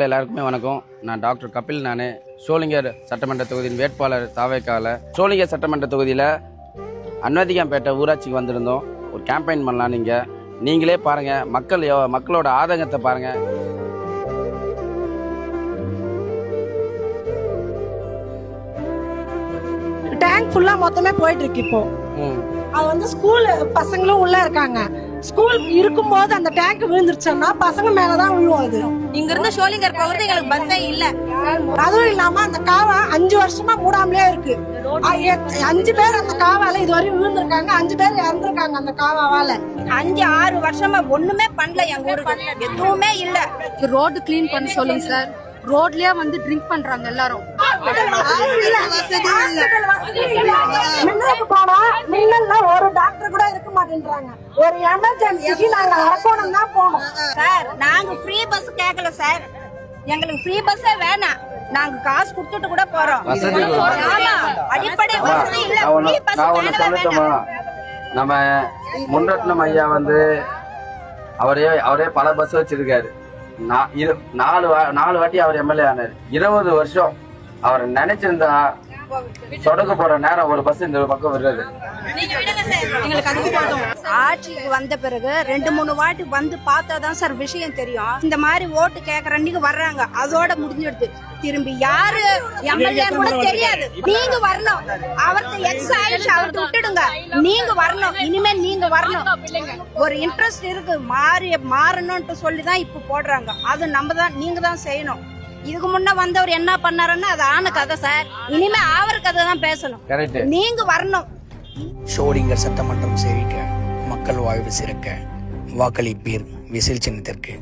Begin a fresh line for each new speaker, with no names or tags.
எல்லாருக்குமே வணக்கம். நான் டாக்டர் கபில். நான் சோளிங்கர் சட்டமன்ற தொகுதியின் வேட்பாளர் தாவேக்கால. சோளிங்கர் சட்டமன்ற தொகுதியில் அன்வதிகாம்பேட்டை ஊராட்சிக்கு வந்திருந்தோம். ஒரு கேம்பெயின் பண்ணலாம். நீங்களே பாருங்கள், மக்களோட ஆதங்கத்தை பாருங்கள்.
டேங்க் ஃபுல்லாக மொத்தமே போயிட்டு இருக்கு. இப்போ அது வந்து ஸ்கூல் பசங்களும் உள்ள இருக்காங்க. ஸ்கூல் இருக்கும்போது அந்த டேங்க் விழுந்துருச்சுன்னா பசங்க மேலதான் விழுவும். அது
இங்க இருந்து ஷோலிங்கர் போகிறது எங்களுக்கு பஸ்ஸே இல்ல.
அதுவும் இல்லாம அந்த காவா 5 வருஷமா மூடாமலே இருக்கு. 5 பேர் அந்த காவால இதுவரையும் விழுந்திருக்காங்க. 5 பேர் இறந்துருக்காங்க அந்த காவாவால.
5-6 வருஷமா ஒண்ணுமே பண்ணல. எங்க ஊருக்கு எதுவுமே இல்ல.
ரோடு கிளீன் பண்ண சொல்லுங்க சார். ரோட்லயே வந்து ட்ரிங்க் பண்றாங்க எல்லாரும்.
ஒரு டாக்டர் கூட இருக்க மாட்டேன்றாங்க. ஒரு எமர்ஜென்சிக்கு நாங்க அரக்கோணம் தான் போனோம்
சார். நாங்க ஃப்ரீ பஸ் கேட்கல சார். எங்களுக்கு ஃப்ரீ பஸ்ஸே வேணாம். நாங்க காசு கொடுத்துட்டு கூட போறோம். அடிப்படை வசதி இல்ல. ஃப்ரீ பஸ் வேணாம்.
நம்ம முன்ரத்னம் ஐயா வந்து அவரே பல பஸ் வச்சிருக்காரு. 4 வாட்டி அவர் எம்எல்ஏ ஆனார். 20 வருஷம் அவர் நினைச்சிருந்தா சொடக்கு போற நேரம் ஒரு பஸ் இந்த பக்கம் வருது.
ஆட்சிக்கு வந்த பிறகு 2-3 வாட்டி வந்து பார்த்தாதான் சார் விஷயம் தெரியும். இந்த மாதிரி ஓட்டு கேக்குற அன்னைக்கு வர்றாங்க, அதோட முடிஞ்சிடுது. திரும்பி யாரு எம்எல்ஏ கூட தெரியாது. நீங்க வரணும். அவருக்கு எக்ஸ் ஆயிடுச்சு, அவருக்கு விட்டுடுங்க. நீங்க வரணும். இனிமே நீங்க வரணும். ஒரு இன்ட்ரெஸ்ட் இருக்கு, மாறணும்னு சொல்லிதான் இப்ப போடுறாங்க. அது நீங்க தான் செய்யணும். இதுக்கு முன்ன வந்தவர் என்ன பண்ணாருன்னா அது ஆன கதை சார். இனிமே அவர் கதை தான் பேசணும். நீங்க வரணும்.
ஷோலிங்கர் சட்டமன்றம் சேவிக்க மக்கள் வாழ்வு சிறக்க வாக்களிப்பீர் விசில் சின்னத்திற்கு.